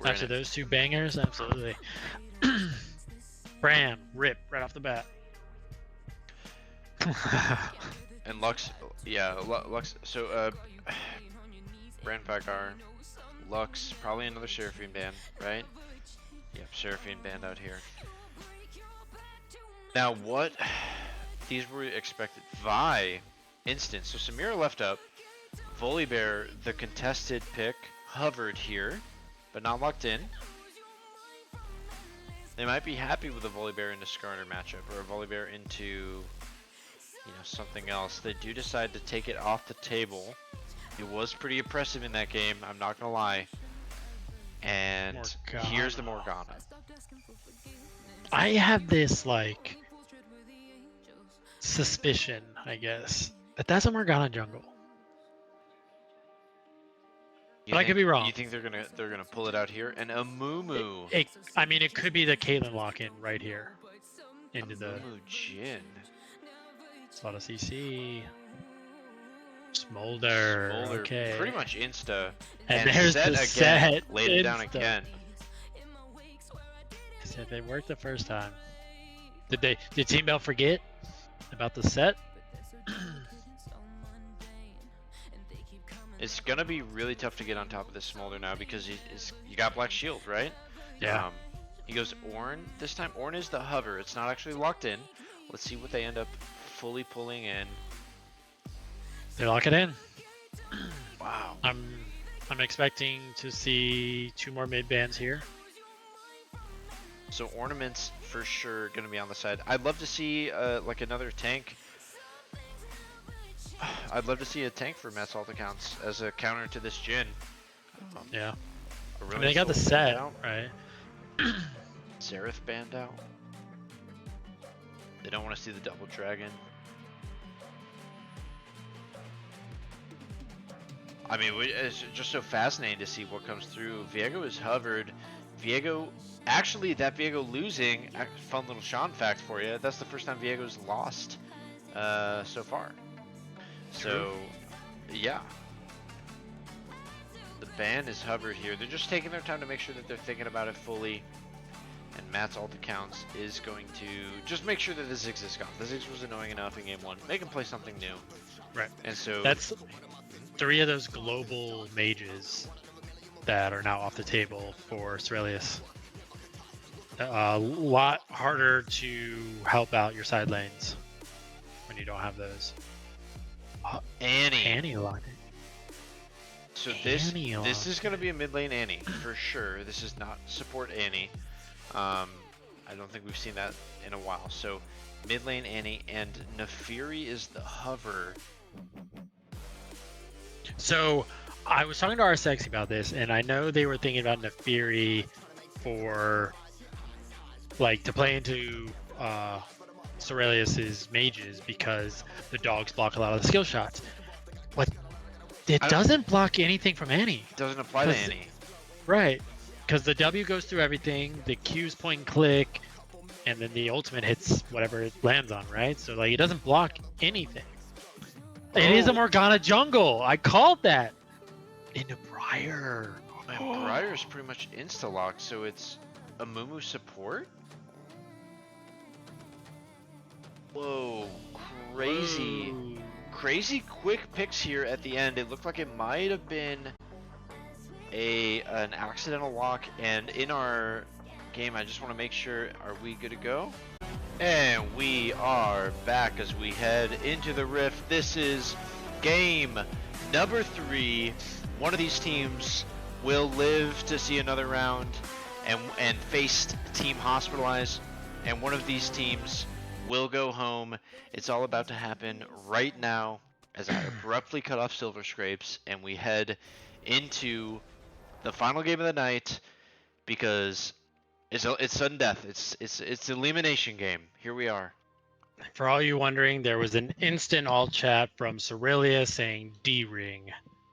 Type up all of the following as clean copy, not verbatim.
After those two bangers, absolutely. Bram, rip right off the bat. And Lux, yeah, Lux. So, Brand Vakar, Lux, probably another Seraphine band, right? Yep, Seraphine band out here. Now, what? These were expected. Vi, instant. So Samira left up. Volibear, the contested pick, hovered here, but not locked in. They might be happy with a Volibear into Skarner matchup, or a Volibear into, you know, something else. They do decide to take it off the table. It was pretty impressive in that game, I'm not gonna lie. And Morgana. here's the Morgana. I have this, like, suspicion, I guess, that that's a Morgana jungle. But I could be wrong. You think they're gonna pull it out here? And a Mumu. I mean, it could be the Caitlyn lock-in right here into the Mumu Jin. slot of CC. Smolder. Okay. Pretty much insta. And there's set the again. set. Laid it down Insta. again. Said they worked the first time. Did Team Bell forget about the set? It's gonna be really tough to get on top of this Smolder now because you got Black Shield, right? Yeah. He goes Ornn. This time Ornn is the hover. It's not actually locked in. Let's see what they end up fully pulling in. They lock it in. Wow. I'm expecting to see 2 more mid bands here. So ornaments for sure gonna be on the side. I'd love to see like another tank. I'd love to see a tank for Matt's alt accounts as a counter to this Jin. Yeah. A I mean, they got the set, right? Xerath banned out. They don't want to see the double dragon. I mean, it's just so fascinating to see what comes through. Viego is hovered. Viego, actually, that Viego losing, fun little Sean fact for you. That's the first time Viego's lost so far. So, yeah. The ban is hovered here. They're just taking their time to make sure that they're thinking about it fully. And Matt's alt accounts is going to just make sure that the Ziggs is gone. The Ziggs was annoying enough in game 1. Make him play something new. Right. And so that's 3 of those global mages that are now off the table for Cerelius. A lot harder to help out your side lanes when you don't have those. Annie locked it. So this is going to be a mid lane Annie for sure. This is not support Annie. I don't think we've seen that in a while. So mid lane Annie and Nefiri is the hover. So I was talking to RSX about this, and I know they were thinking about Nefiri for like to play into Cerelius's mages because the dogs block a lot of the skill shots. But it doesn't block anything from Annie. It doesn't apply to Annie. Right. Because the W goes through everything, the Q's point and click, and then the ultimate hits whatever it lands on, right? So like it doesn't block anything. It is a Morgana jungle. I called that. Into Briar. And Briar is pretty much insta-locked, so it's a Mumu support? Whoa, crazy. Whoa. Crazy quick picks here at the end. It looked like it might have been an accidental lock, and in our game, I just want to make sure, are we good to go? And we are back as we head into the Rift. This is game number 3. One of these teams will live to see another round and face Team Hospitalized, and one of these teams will go home. It's all about to happen right now as I abruptly cut off Silver Scrapes and we head into the final game of the night because it's sudden death. It's an elimination game. Here we are. For all you wondering, there was an instant alt chat from Cerelius saying D-ring.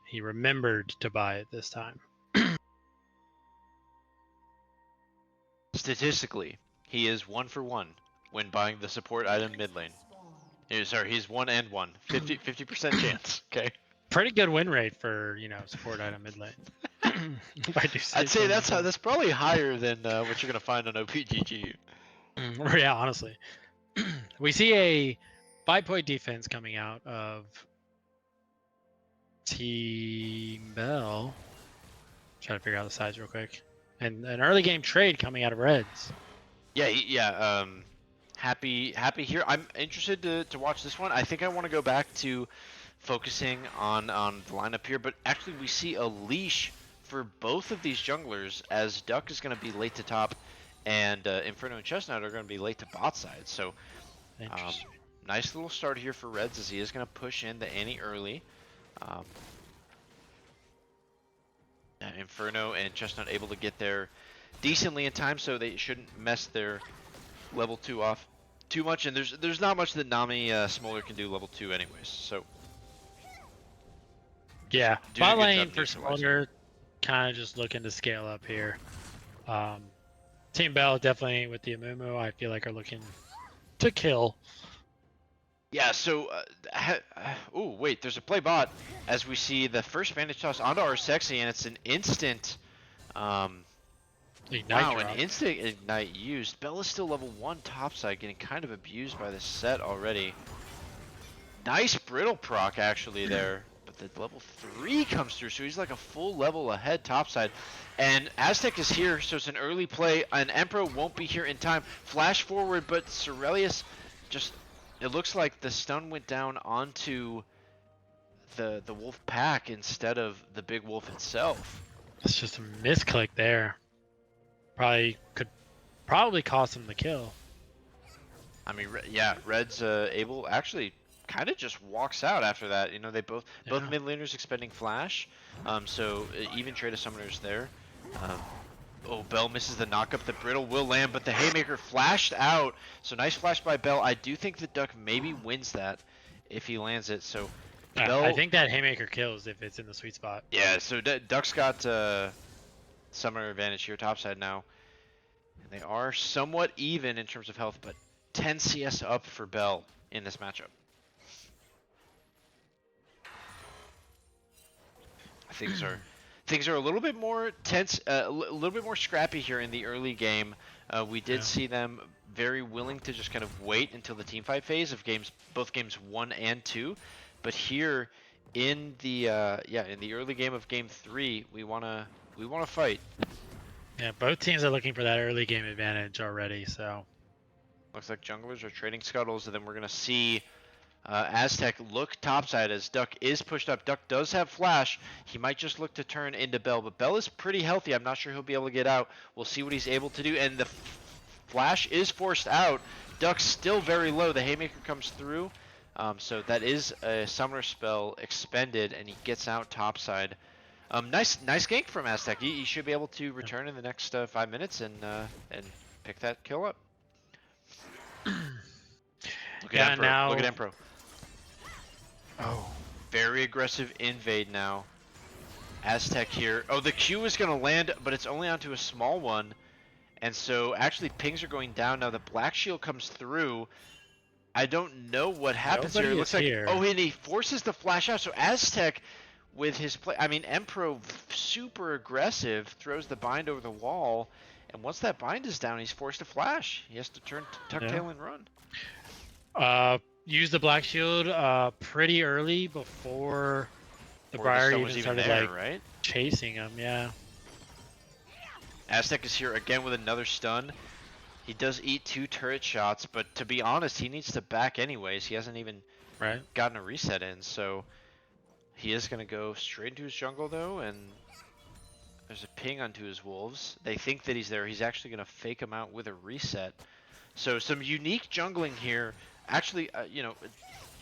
He remembered to buy it this time. Statistically, he is 1 for 1 when buying the support item mid lane. Sorry, he's 1 and 1. 50% chance. Okay. Pretty good win rate for, support item mid lane. If I do say I'd say so that's myself. that's probably higher than what you're gonna find on OPGG. Yeah, honestly. We see a 5-point defense coming out of Team Bell. Try to figure out the size real quick. And an early game trade coming out of Reds. Yeah, yeah. Happy here. I'm interested to watch this one. I think I want to go back to focusing on the lineup here, but actually we see a leash for both of these junglers, as Duck is going to be late to top, and Inferno and Chestnut are going to be late to bot side. So Interesting. nice little start here for Reds, as he is going to push in the Annie early. Inferno and Chestnut able to get there decently in time, so they shouldn't mess their level 2 off too much. And there's not much that Nami Smolder can do level 2 anyways. So Yeah, doing a bot good lane job for neutralizing. Smolder, kind of just looking to scale up here. Team Bell definitely with the Amumu, I feel like are looking to kill. Yeah, so, oh, wait, there's a play bot as we see the first Vantage Toss onto our Sexy, and it's an instant, Ignite wow, drop. an instant Ignite used. Bell is still level 1 topside, getting kind of abused by this set already. Nice Brittle proc, actually, there, but the level 3 comes through, so he's like a full level ahead topside. And Aztec is here, so it's an early play, and Emperor won't be here in time. Flash forward, but Cerelius just... It looks like the stun went down onto the wolf pack instead of the big wolf itself. It's just a misclick there. Probably cost him the kill. I mean, yeah, Red's able actually kind of just walks out after that. You know, they both mid laners expending flash, so even trade of summoners there. Oh, Bell misses the knockup. The Brittle will land, but the Haymaker flashed out. So nice flash by Bell. I do think the Duck maybe wins that if he lands it. So Bell... I think that Haymaker kills if it's in the sweet spot. Yeah, so Duck's got summoner advantage here topside now. And they are somewhat even in terms of health, but 10 CS up for Bell in this matchup. Things are a little bit more tense, a little bit more scrappy here in the early game. We did see them very willing to just kind of wait until the team fight phase of both games 1 and 2. But here in the in the early game of game 3, we wanna fight. Yeah, both teams are looking for that early game advantage already. So looks like junglers are trading scuttles, and then we're gonna see Aztec look topside as Duck is pushed up. Duck does have flash. He might just look to turn into Bell, but Bell is pretty healthy. I'm not sure he'll be able to get out. We'll see what he's able to do, and the flash is forced out. Duck's still very low. The Haymaker comes through, so that is a summoner spell expended, and he gets out topside. Nice gank from Aztec. He should be able to return in the next 5 minutes and pick that kill up. Look at Emperor. Look at Emperor. Oh. Very aggressive invade now. Aztec here. Oh, the Q is going to land, but it's only onto a small one. And so actually pings are going down now. The Black Shield comes through. I don't know what happens here. It looks like here. Oh, and he forces the flash out. So Aztec with his play, I mean, Emperor super aggressive, throws the bind over the wall. And once that bind is down, he's forced to flash. He has to turn tuck tail and run. Use the Black Shield pretty early before the Briar even started right? chasing him. Yeah. Aztec is here again with another stun. He does eat 2 turret shots, but to be honest, he needs to back anyways. He hasn't even gotten a reset in, so he is going to go straight into his jungle though, and there's a ping onto his wolves. They think that he's there. He's actually going to fake him out with a reset. So some unique jungling here. Actually, you know,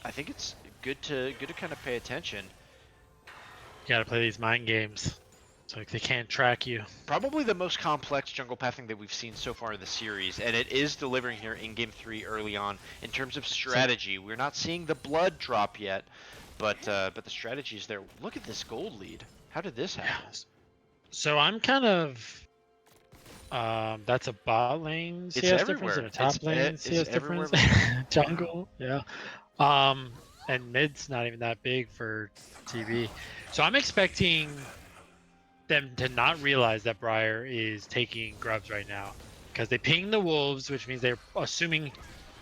I think it's good to kind of pay attention. You gotta play these mind games, so they can't track you. Probably the most complex jungle pathing that we've seen so far in the series, and it is delivering here in Game 3 early on in terms of strategy. We're not seeing the blood drop yet, but the strategy is there. Look at this gold lead. How did this happen? Yeah. So I'm kind of. That's a bot lane CS difference and a top lane CS difference. Jungle, yeah. And mid's not even that big for TV. So I'm expecting them to not realize that Briar is taking grubs right now, because they pinged the wolves, which means they're assuming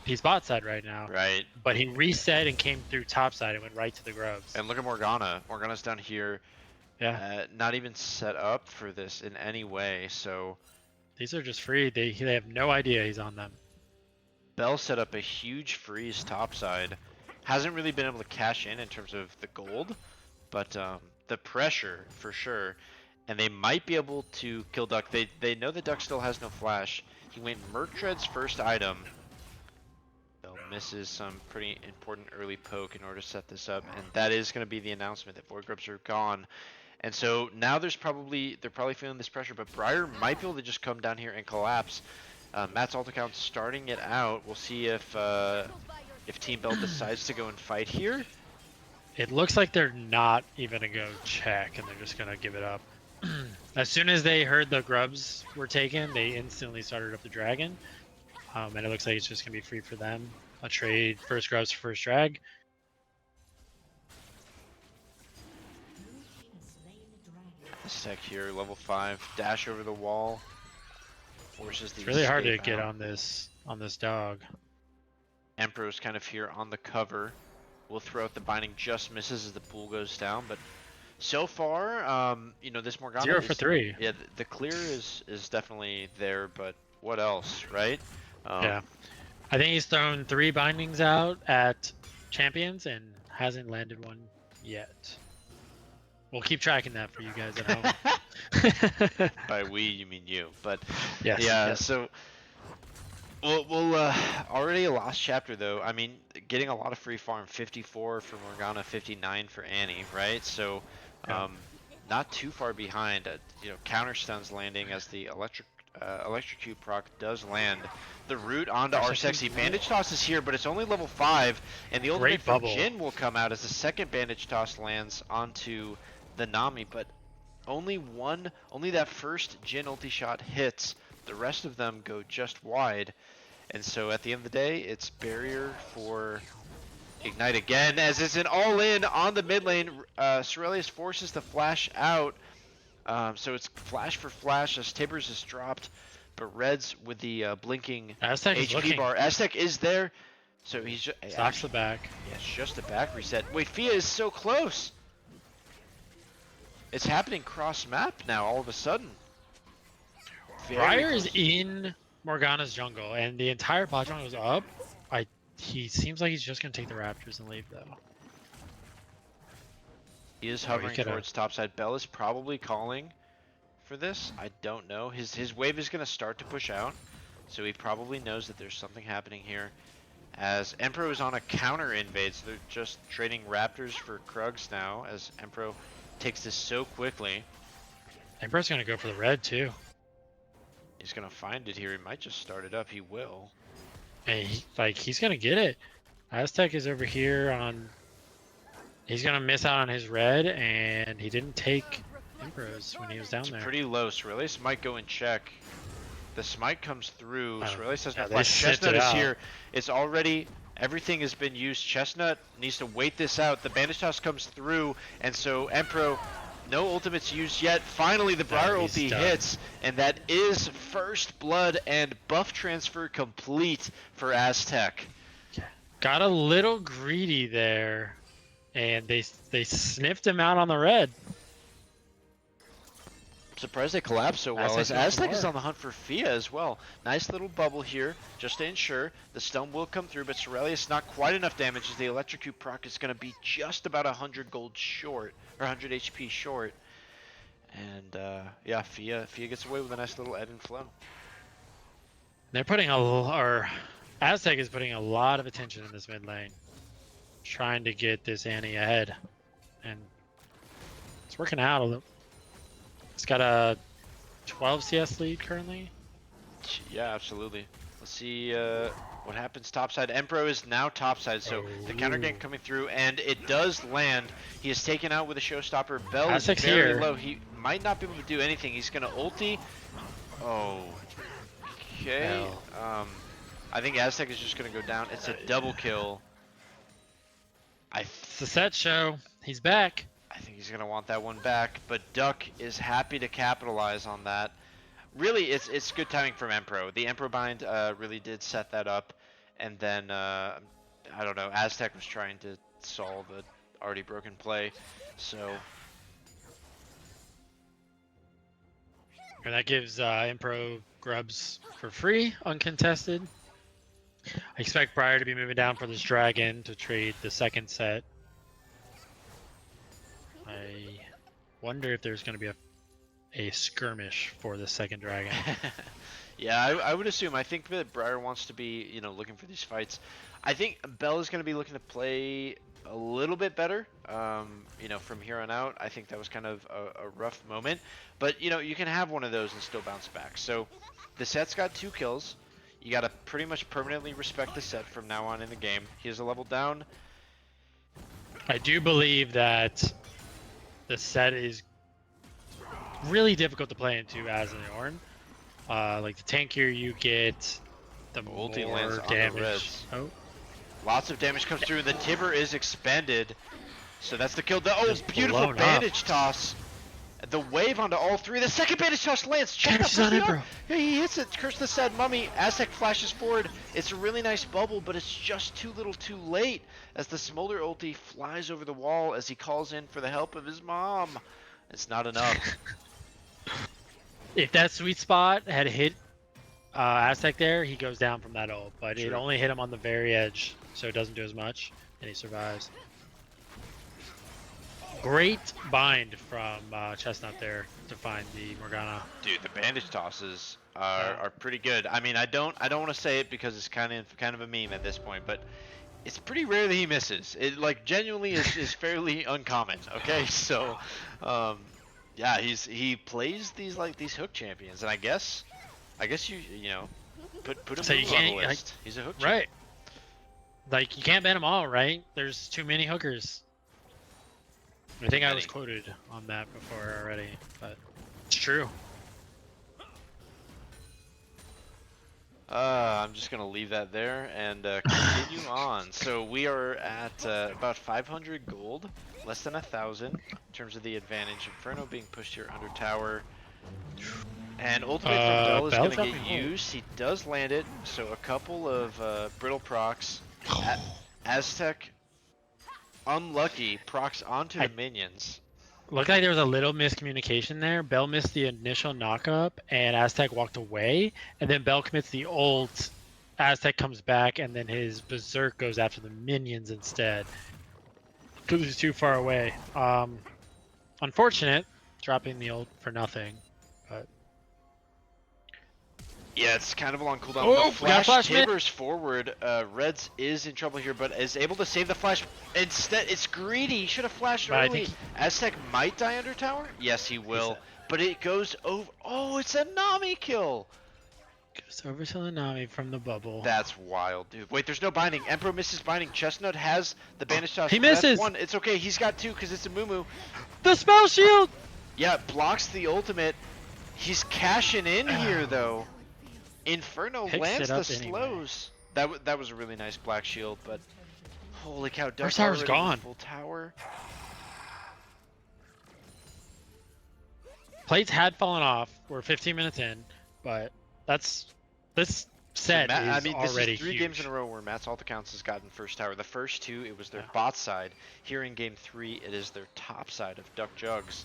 he's bot side right now. Right. But he reset and came through top side and went right to the grubs. And look at Morgana. Morgana's down here. Yeah. Not even set up for this in any way. So These are just free. They have no idea he's on them. Bell set up a huge freeze topside. Hasn't really been able to cash in terms of the gold, but the pressure for sure. And they might be able to kill Duck. They know that Duck still has no flash. He went Murktread's first item. Bell misses some pretty important early poke in order to set this up, and that is going to be the announcement that Void Grubs are gone. And so now they're probably feeling this pressure, but Briar might be able to just come down here and collapse. Matt's ult account starting it out. We'll see if Team Bell decides to go and fight here. It looks like they're not even gonna go check, and they're just gonna give it up. As soon as they heard the grubs were taken, they instantly started up the dragon. And it looks like it's just gonna be free for them. A trade, first grubs, first drag. Sec here, level 5, dash over the wall. Forces the It's really hard to escape get out. on this dog. Emperor's kind of here on the cover. Will throw out the binding, just misses as the pool goes down, but so far, you know, this Morgana 0 for 3. Yeah, the clear is definitely there, but what else, right? Yeah. I think he's thrown 3 bindings out at champions and hasn't landed one yet. We'll keep tracking that for you guys at home. By we, you mean you, but Yes, yeah, yes. so we'll already a lost chapter though. I mean, getting a lot of free farm, 54 for Morgana, 59 for Annie, right? So not too far behind. You know, counter stuns landing as the electrocute proc does land. The root onto our sexy bandage toss is here, but it's only level 5, and the ultimate from Jhin will come out as the second bandage toss lands onto the Nami, but only that first Jhin ulti shot hits. The rest of them go just wide, and so at the end of the day, it's barrier for Ignite again, as it's an all-in on the mid lane. Cerelius forces the flash out, so it's flash for flash as Tibbers is dropped, but Reds with the blinking Aztec HP bar. Aztec is there, so he's just stops the back. Yeah, it's just a back reset. Wait, Fia is so close. It's happening cross map now all of a sudden. Briar is in Morgana's jungle, and the entire bot jungle is up. He seems like he's just gonna take the Raptors and leave though. He is hovering towards topside. Bell is probably calling for this. I don't know. His wave is gonna start to push out, so he probably knows that there's something happening here. As Emperor is on a counter invade, so they're just trading Raptors for Krugs now, as Emperor takes this so quickly. Emperor's gonna go for the red too. He's gonna find it here. He might just start it up. He will. And he's gonna get it. Aztec is over here on. He's gonna miss out on his red, and he didn't take Emperor's when he was down there. Pretty low. Cerelius might go and check. The smite comes through. Cerelius has no yeah, flash. Chestnut is here. It's already. Everything has been used. Chestnut needs to wait this out. The bandage toss comes through, and so Emperor. No ultimates used yet. Finally, the Briar ulti hits, and that is first blood and buff transfer complete for Aztec. Got a little greedy there, and they sniffed him out on the red. Surprised they collapsed so well, as Aztec is on the hunt for Fia as well. Nice little bubble here, just to ensure the stun will come through, but Cerelius not quite enough damage as the electrocute proc is going to be just about 100 gold short, or 100 HP short. And yeah, Fia gets away with a nice little ebb and flow. They're putting Aztec is putting a lot of attention in this mid lane, trying to get this Annie ahead, and it's working out a little. It's got a 12 CS lead currently. Yeah, absolutely. Let's see what happens topside. Emperor is now topside, so the counter gank coming through, and it does land. He is taken out with a showstopper. Bell is very low. He might not be able to do anything. He's going to ulti. Oh, okay. I think Aztec is just going to go down. It's a double kill. It's the set show. He's back. I think he's gonna want that one back, but Duck is happy to capitalize on that. Really, it's good timing from Empro. The Empro bind really did set that up, and then I don't know. Aztec was trying to solve a already broken play, so And that gives Impro grubs for free, uncontested. I expect Briar to be moving down for this dragon to trade the second set. I wonder if there's going to be a skirmish for the second dragon. yeah, I would assume. I think that Briar wants to be, looking for these fights. I think Bell is going to be looking to play a little bit better, from here on out. I think that was kind of a rough moment, but you can have one of those and still bounce back. So the set's got 2 kills. You got to pretty much permanently respect the set from now on in the game. He has a level down. I do believe that the set is really difficult to play into as an Ornn. Like the tankier you get, the Ulti more lands on the damage. reds. Oh, Lots of damage comes through. The Tibber is expended. So that's the kill. Oh, Just beautiful blown up. bandage toss. The wave onto all 3. The second bandage toss lands. Check Damage out on it, bro. Yeah, he hits it. Curse the Sad Mummy. Aztec flashes forward. It's a really nice bubble, but it's just too little too late as the Smolder ulti flies over the wall as he calls in for the help of his mom. It's not enough. If that sweet spot had hit Aztec there, he goes down from that ult, but it True. only hit him on the very edge, so it doesn't do as much, and he survives. Great bind from Chestnut there to find the Morgana. Dude, the bandage tosses are pretty good. I mean, I don't want to say it because it's kind of a meme at this point, but it's pretty rare that he misses. It like genuinely is fairly uncommon. Okay, so yeah, he plays these hook champions, and I guess you put him So on you the can't, list. He's a hook champion. Right. Like, you can't ban them all, right? There's too many hookers. I think I was quoted on that before already, but it's true. I'm just gonna leave that there and continue on. So we are at about 500 gold, less than 1,000 in terms of the advantage. Inferno being pushed here under tower, and ultimate from Bell is Bell gonna get used. He does land it, so a couple of brittle procs. Aztec, unlucky, procs onto the minions. Looked like there was a little miscommunication there. Bell missed the initial knockup, and Aztec walked away, and then Bell commits the ult. Aztec comes back, and then his Berserk goes after the minions instead. Because he's too far away. Unfortunate, dropping the ult for nothing. But Yeah, it's kind of a long cooldown. Oh, The flash flash mid. Tibbers forward. Reds is in trouble here, but is able to save the flash. Instead, it's greedy. He should have flashed But I early. think Aztec might die under tower. Yes, he will. But it goes over. Oh, it's a Nami kill. goes over to the Nami from the bubble. That's wild, dude. Wait, there's no binding. Emperor misses binding. Chestnut has the bandage toss. He misses. One. It's okay. He's got 2 because it's a Mumu. The spell shield! Yeah, blocks the ultimate. He's cashing in here though. Inferno Picks lands it the up anyway. slows. That was a really nice black shield, but holy cow, Duck First tower's already gone. full tower. Plates had fallen off. We're 15 minutes in, but this set Matt, is I mean, this already is 3 huge. games in a row where Matt's alt accounts has gotten first tower. The first 2, it was their bot side. Here in game 3, it is their top side of Duck Jugs.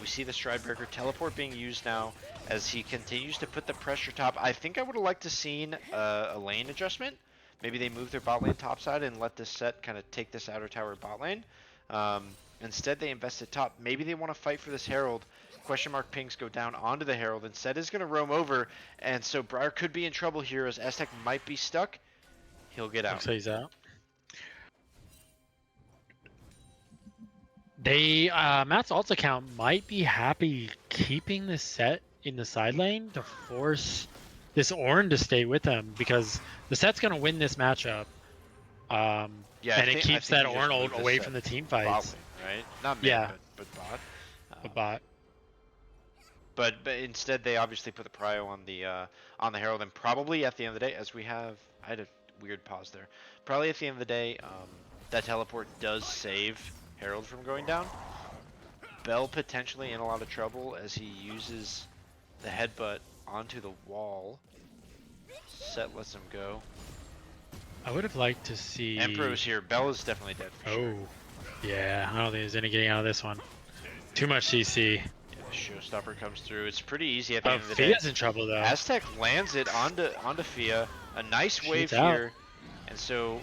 We see the Stridebreaker teleport being used now as he continues to put the pressure top. I think I would have liked to seen a lane adjustment. Maybe they move their bot lane top side and let this set kind of take this outer tower bot lane. Instead, they invested top. Maybe they want to fight for this Herald. Question mark pings go down onto the Herald. Instead, is going to roam over, and so Briar could be in trouble here as Aztec might be stuck. He'll get out. Looks like he's out. They Matt's alt account might be happy keeping this set in the side lane to force this Ornn to stay with them because the set's gonna win this matchup. Yeah, and it keeps that Ornn ult ult away from the team fights. Right? Not mid, Yeah. but bot. The bot. But instead, they obviously put the prio on the Herald, and probably at the end of the day, I had a weird pause there. Probably at the end of the day, that teleport does save Herald from going down. Bell potentially in a lot of trouble as he uses the headbutt onto the wall. Set lets him go. I would have liked to see. Emperor's here. Bell is definitely dead for sure. Yeah, I don't think there's any getting out of this one. Too much CC. Yeah, Showstopper comes through. It's pretty easy at the end of the day. Fia's in trouble though. Aztec lands it onto Fia. A nice wave Shoots out. here. And so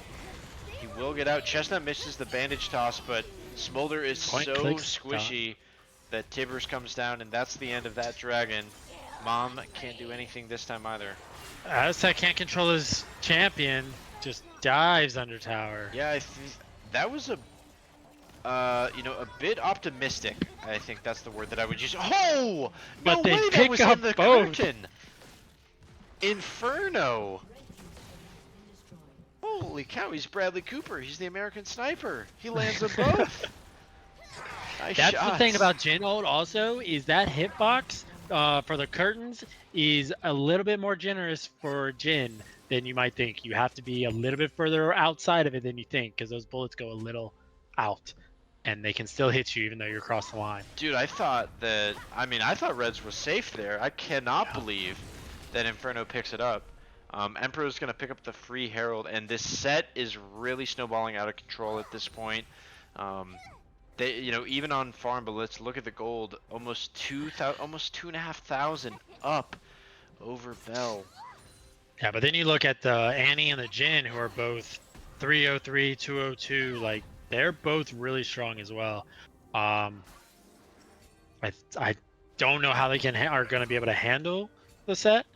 he will get out. Chestnut misses the bandage toss, but Smolder is Point so clicks squishy that Tibbers comes down, and that's the end of that dragon. Mom can't do anything this time either. Aztec can't control his champion. Just dives under tower. Yeah, I think that was a bit optimistic. I think that's the word that I would use. Oh! But No they way that pick was up in the both. curtain! Inferno! Holy cow, he's Bradley Cooper. He's the American Sniper. He lands them both. Nice That's shots. the thing about Jin ult also, is that hitbox for the curtains is a little bit more generous for Jin than you might think. You have to be a little bit further outside of it than you think, because those bullets go a little out and they can still hit you even though you're across the line. Dude, I thought Reds was safe there. I cannot believe that Inferno picks it up. Emperor's gonna pick up the free Herald, and this set is really snowballing out of control at this point. They, even on farm, but let's look at the gold. Almost 2,500 up over Bell. Yeah, but then you look at the Annie and the Jin, who are both 303, 202. Like, they're both really strong as well. I don't know how they are going to be able to handle the set.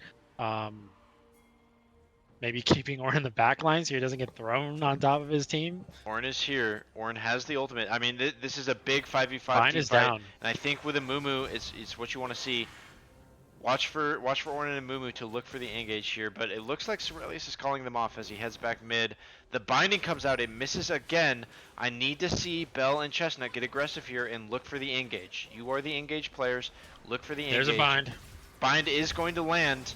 Maybe keeping Ornn in the back line so he doesn't get thrown on top of his team. Ornn is here. Ornn has the ultimate. I mean, this is a big 5v5 Bind team is fight, down. and I think with a Mumu, it's what you want to see. Watch for Ornn and Mumu to look for the engage here, but it looks like Cerelius is calling them off as he heads back mid. The binding comes out, it misses again. I need to see Bell and Chestnut get aggressive here and look for the engage. You are the engage players. Look for the engage. There's a bind. Bind is going to land.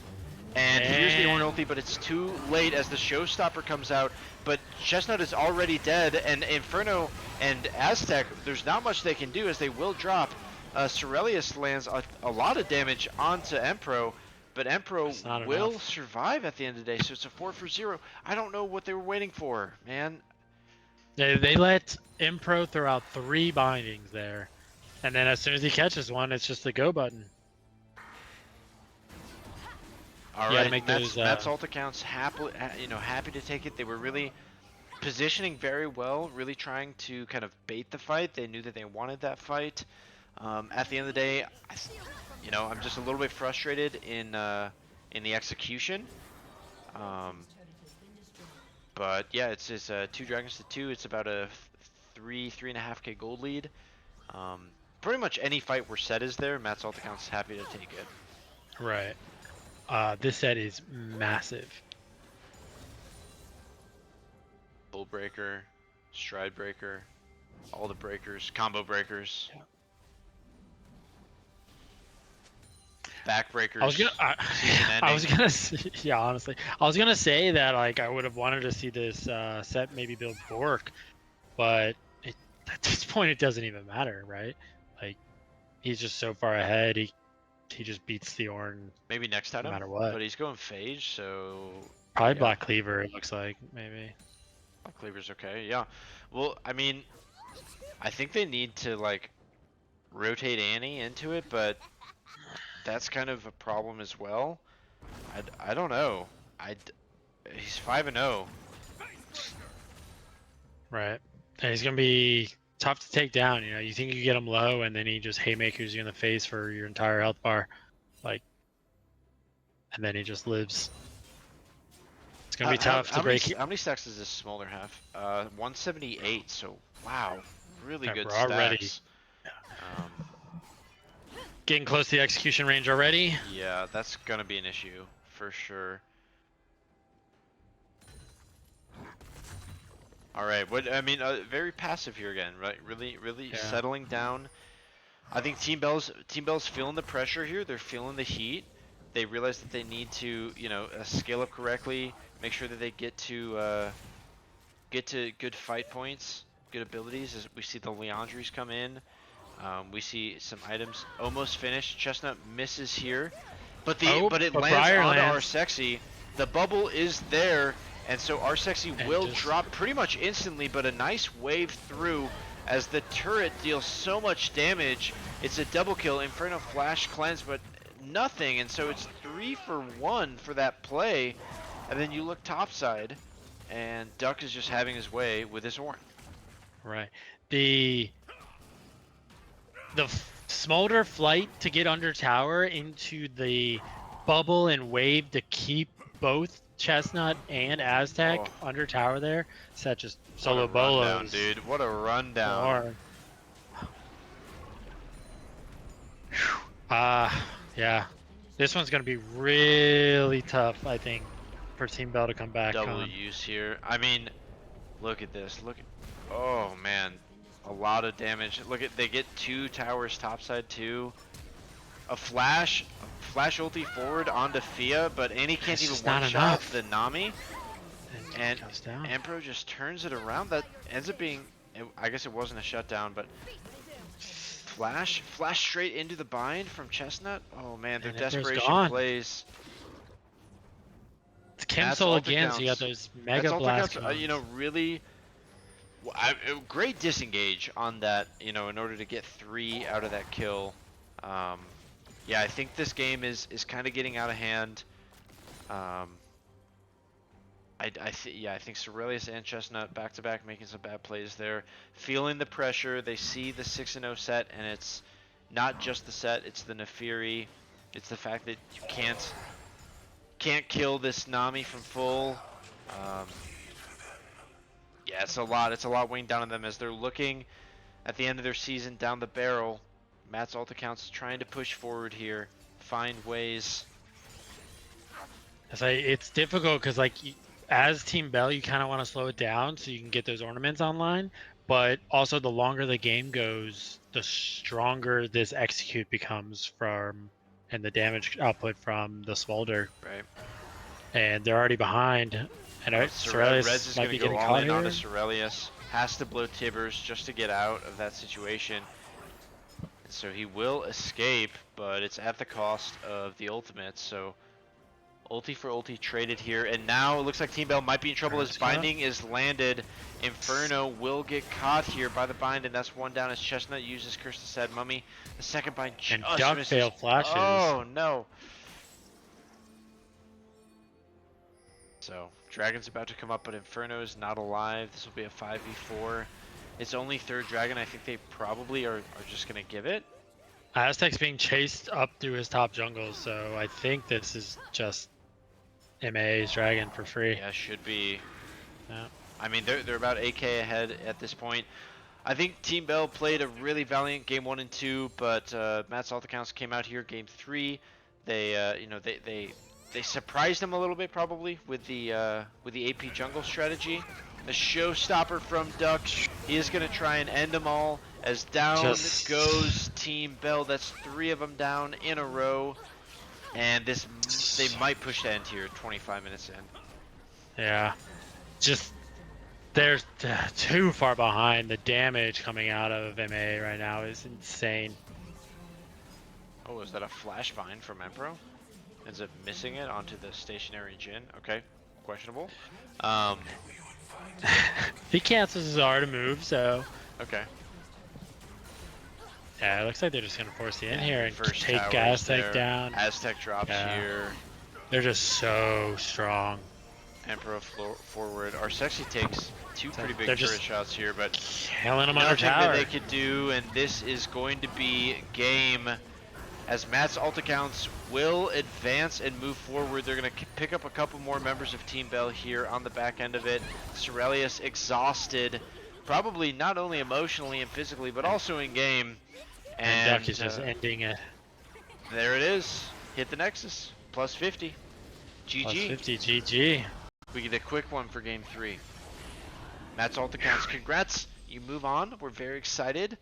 And here's the Ornn ulti, but it's too late as the Showstopper comes out. But Chestnut is already dead, and Inferno and Aztec, there's not much they can do as they will drop. Cerelius lands a lot of damage onto Empro, but Empro will survive at the end of the day, so it's a 4-for-0. I don't know what they were waiting for, man. They let Impro throw out 3 bindings there, and then as soon as he catches one, it's just the go button. All right, Matt's ult accounts happy to take it. They were really positioning very well, really trying to kind of bait the fight. They knew that they wanted that fight. At the end of the day, I'm just a little bit frustrated in the execution. But yeah, it's 2 dragons to 2. It's about a 3.5k gold lead. Pretty much any fight where set is there, Matt's ult account's happy to take it. Right. This set is massive. Bull breaker, stride breaker, all the breakers, combo breakers, back breakers. I was gonna say, yeah, honestly, I was gonna say that like I would have wanted to see this set maybe build Bork, but at this point it doesn't even matter, right? Like he's just so far ahead. He just beats the Ornn. Maybe next time, no matter what. But he's going Phage, so probably yeah. Black Cleaver. It looks like maybe. Black Cleaver's okay. Yeah. Well, I mean, I think they need to like rotate Annie into it, but that's kind of a problem as well. I don't know. He's 5-0. Right. And he's gonna be tough to take down. You think you get him low, and then he just haymakers you in the face for your entire health bar, like, and then he just lives. It's gonna be tough to break. How many stacks does this Smolder have? 178. So wow, really good we're stacks. Already. Getting close to the execution range already. Yeah, that's gonna be an issue for sure. All right, very passive here again, right? Really settling down. I think Team Bell's feeling the pressure here. They're feeling the heat. They realize that they need to, scale up correctly, make sure that they get to good fight points, good abilities. As we see the Leandries come in, We see some items almost finished. Chestnut misses here, but Oh, it but lands Briar onto our lands. sexy. The bubble is there, and so our sexy And will just- drop pretty much instantly. But a nice wave through as the turret deals so much damage. It's a double kill. Inferno flash cleanse, but nothing, and so it's 3 for 1 for that play. And then you look topside, and Duck is just having his way with his horn. Right. The smolder flight to get under tower into the bubble and wave to keep both Chestnut and Aztec under tower there. So that just solo What a rundown, bolos. dude. What a rundown. Yeah. This one's gonna be really tough, I think, for Team Bell to come back Double on. use here. I mean, look at this. Look at. Oh man, a lot of damage. Look at, they get 2 towers topside too. A flash ulti forward onto Fia, but Annie can't It's even just not one shot enough. the Nami, and goes down. Empro just turns it around. That ends up being, I guess it wasn't a shutdown, but flash straight into the bind from Chestnut. Oh man, their And Empro's desperation gone. plays. It's Kim That's Soul ult again, so you got accounts. those mega blast. You know, really great disengage on that, you know, in order to get 3 out of that kill. Yeah, I think this game is kind of getting out of hand. Yeah, I think Cerelius and Chestnut back to back making some bad plays there, feeling the pressure. They see the 6-0 set, and it's not just the set; it's the Nefiri. It's the fact that you can't kill this Nami from full. Yeah, it's a lot weighing down on them as they're looking at the end of their season down the barrel. Matt's ult accounts trying to push forward here, find ways. It's difficult because, like, as Team Bell, you kind of want to slow it down so you can get those ornaments online. But also, the longer the game goes, the stronger this execute becomes from, and the damage output from the smolder. Right. And they're already behind. And Reds is might going be to go getting all caught in here. onto Cerelius. Has to blow Tibbers just to get out of that situation. And so he will escape, but it's at the cost of the ultimate. So ulti for ulti traded here. And now it looks like Team Bell might be in trouble as binding is landed. Inferno will get caught here by the bind, and that's 1 down as Chestnut uses Curse to Sad Mummy. The second bind just And Duck misses. failed flashes. Oh no. So, Dragon's about to come up, but Inferno is not alive. This will be a 5v4. It's only 3rd Dragon. I think they probably are just going to give it. Aztec's being chased up through his top jungle, so I think this is just MAA's Dragon for free. Yeah, should be. Yeah. I mean, they're about 8k ahead at this point. I think Team Bell played a really valiant game 1 and 2, but Matt's ult accounts came out here game 3. They, you know, they surprised him a little bit probably with the AP jungle strategy. The showstopper from Duck. He is going to try and end them all as down goes Team Bell. That's 3 of them down in a row. And they might push to end here 25 minutes in. Yeah. Just they're too far behind. The damage coming out of MAA right now is insane. Oh, is that a flash vine from Empro? Ends up missing it onto the stationary Jhin. Okay, questionable. He cancels his R to move, so. Okay. Yeah, it looks like they're just gonna force you in here and First take tower's Aztec there. down. Aztec drops here. They're just so strong. Emperor forward. Our sexy takes 2 pretty big They're turret just shots here, but killing them under nothing tower. that they could do, and this is going to be game. As Matt's ult accounts will advance and move forward. They're going to pick up a couple more members of Team Bell here on the back end of it. Cerelius exhausted, probably not only emotionally and physically, but also in game. And Duck is just ending it. There it is. Hit the Nexus. Plus 50. GG. Plus 50, GG. We get a quick one for game 3. Matt's ult accounts. Congrats. You move on. We're very excited.